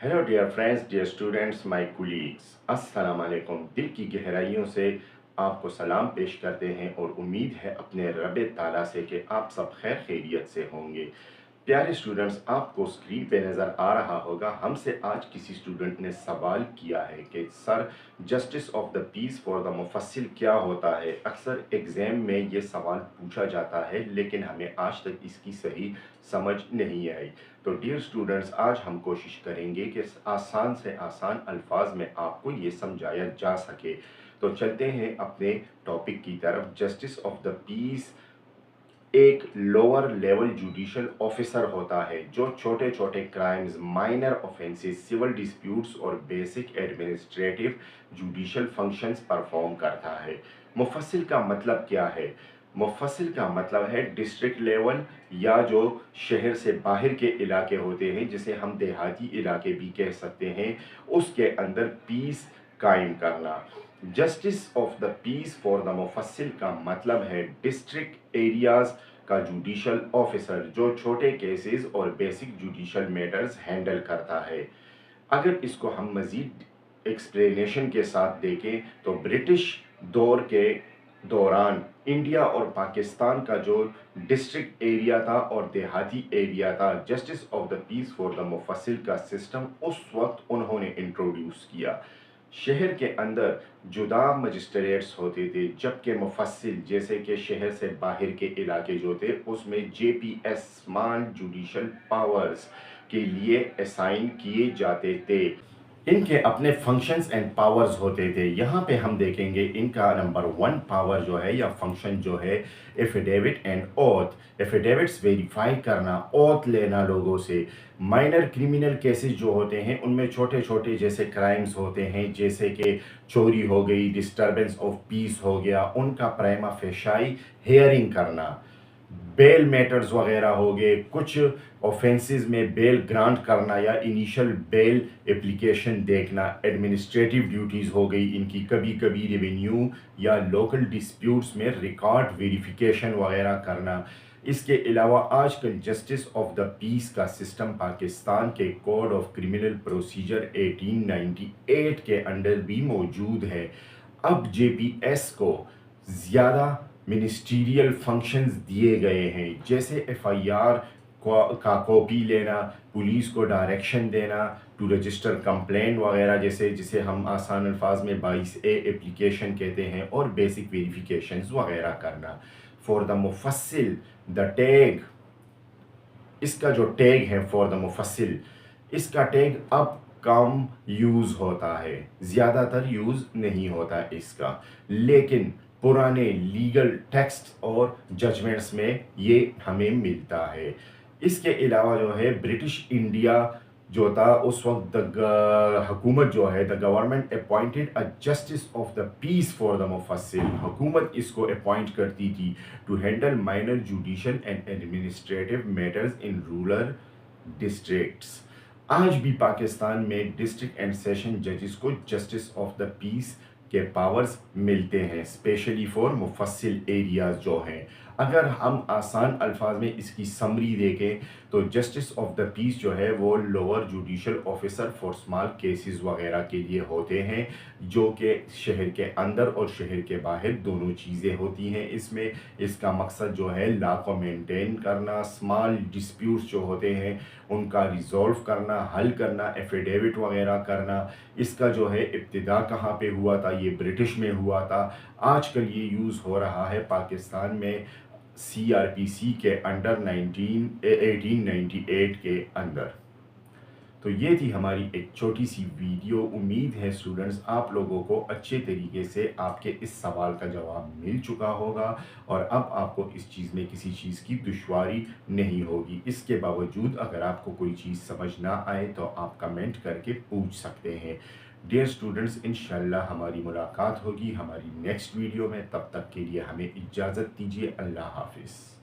Hello dear friends, dear students, my colleagues, अस्सलाम वालेकुम। दिल की गहराइयों से आपको सलाम पेश करते हैं और उम्मीद है अपने रब ताला से कि आप सब खैर खैरियत से होंगे। प्यारे स्टूडेंट्स, आपको स्क्रीन पे नज़र आ रहा होगा, हमसे आज किसी स्टूडेंट ने सवाल किया है कि sir, justice of the peace for the mofussil क्या होता है। अक्सर एग्ज़ाम में ये सवाल पूछा जाता है लेकिन हमें आज तक इसकी सही समझ नहीं आई। तो डियर स्टूडेंट्स, आज हम कोशिश करेंगे कि आसान से आसान अल्फाज में आपको ये समझाया जा सके। तो चलते हैं अपने टॉपिक की तरफ। जस्टिस ऑफ द पीस एक लोअर लेवल जुडिशल ऑफिसर होता है जो छोटे छोटे crimes, minor offences, civil disputes और basic administrative judicial functions perform करता है। मुफस्सिल का मतलब क्या है? मुफस्सिल का मतलब है डिस्ट्रिक्ट लेवल या जो शहर से बाहर के इलाके होते हैं, जिसे हम देहाती इलाके भी कह सकते हैं, उसके अंदर पीस कायम करना। Justice of the peace for the mofussil का मतलब है डिस्ट्रिक्ट एरियाज का जुडिशल ऑफिसर जो छोटे केसेस और बेसिक जुडिशल मैटर्स हैंडल करता है। अगर इसको हम मज़ीद एक्सप्लेनेशन के साथ देखें तो ब्रिटिश दौर के दौरान इंडिया और पाकिस्तान का जो डिस्ट्रिक्ट एरिया था और देहाती एरिया था, justice of the peace for the mofussil का सिस्टम उस वक्त उन्होंने इंट्रोड्यूस किया। शहर के अंदर जुदा मजिस्ट्रेट्स होते थे, जबकि मुफस्सिल जैसे कि शहर से बाहर के इलाके जो थे उसमें जेपीएस स्मॉल जुडिशल पावर्स के लिए असाइन किए जाते थे। इनके अपने फंक्शंस एंड पावर्स होते थे। यहाँ पे हम देखेंगे इनका नंबर 1 पावर जो है या फंक्शन जो है, affidavit and oath. Affidavits verify करना, ओथ लेना लोगों से। माइनर क्रिमिनल केसेस जो होते हैं उनमें छोटे छोटे जैसे क्राइम्स होते हैं, जैसे कि चोरी हो गई, डिस्टर्बेंस ऑफ पीस हो गया, उनका प्राइमा फेशाई हेयरिंग करना। बेल मैटर्स वगैरह हो गए, कुछ ऑफेंसेस में बेल ग्रांट करना या इनिशियल बेल एप्लीकेशन देखना। एडमिनिस्ट्रेटिव ड्यूटीज़ हो गई इनकी, कभी कभी रेवेन्यू या लोकल डिस्प्यूट्स में रिकॉर्ड वेरिफिकेशन वगैरह करना। इसके अलावा आजकल जस्टिस ऑफ द पीस का सिस्टम पाकिस्तान के कोड ऑफ क्रिमिनल प्रोसीजर 1898 के अंडर भी मौजूद है। अब जेपीएस को ज़्यादा मिनिस्ट्रियल फंक्शंस दिए गए हैं, जैसे एफआईआर का कॉपी लेना, पुलिस को डायरेक्शन देना टू रजिस्टर कंप्लेंट वगैरह, जैसे जिसे हम आसान अल्फाज में 22A एप्लीकेशन कहते हैं, और बेसिक वेरिफिकेशंस वगैरह करना। फॉर द मुफस्सिल द टैग, इसका जो टैग है फॉर द मुफस्सिल, इसका टैग अब कम यूज़ होता है, ज़्यादातर यूज़ नहीं होता इसका, लेकिन पुराने लीगल टेक्स्ट और जजमेंट्स में ये हमें मिलता है। इसके अलावा जो है ब्रिटिश इंडिया जो था उस वक्त हुकूमत जो है, the government appointed a justice of the peace for the mofussil. हुकूमत इसको अपॉइंट करती थी to handle minor judicial and administrative matters in rural districts. आज भी पाकिस्तान में डिस्ट्रिक्ट एंड सेशन जजेस को जस्टिस ऑफ द पीस के पावर्स मिलते हैं, स्पेशली फॉर मुफस्सिल एरियाज जो हैं। अगर हम आसान अल्फाज में इसकी समरी देखें तो जस्टिस ऑफ द पीस जो है वो lower judicial officer for small cases वगैरह के लिए होते हैं, जो कि शहर के अंदर और शहर के बाहर दोनों चीज़ें होती हैं। इसमें इसका मकसद जो है लॉ को मेंटेन करना, स्मॉल डिस्प्यूट्स जो होते हैं उनका रिजॉल्व करना, हल करना, एफिडेविट वगैरह करना। इसका जो है इब्तिदा कहाँ पे हुआ था? ये ब्रिटिश में हुआ था। आजकल ये यूज़ हो रहा है पाकिस्तान में सीआरपीसी के अंडर 1898 के अंदर। तो ये थी हमारी एक छोटी सी वीडियो। उम्मीद है स्टूडेंट्स आप लोगों को अच्छे तरीके से आपके इस सवाल का जवाब मिल चुका होगा और अब आपको इस चीज़ में किसी चीज़ की दुश्वारी नहीं होगी। इसके बावजूद अगर आपको कोई चीज़ समझ ना आए तो आप कमेंट करके पूछ सकते हैं। डियर स्टूडेंट्स, इंशाल्लाह हमारी मुलाकात होगी हमारी नेक्स्ट वीडियो में। तब तक के लिए हमें इजाज़त दीजिए। अल्लाह हाफिज़।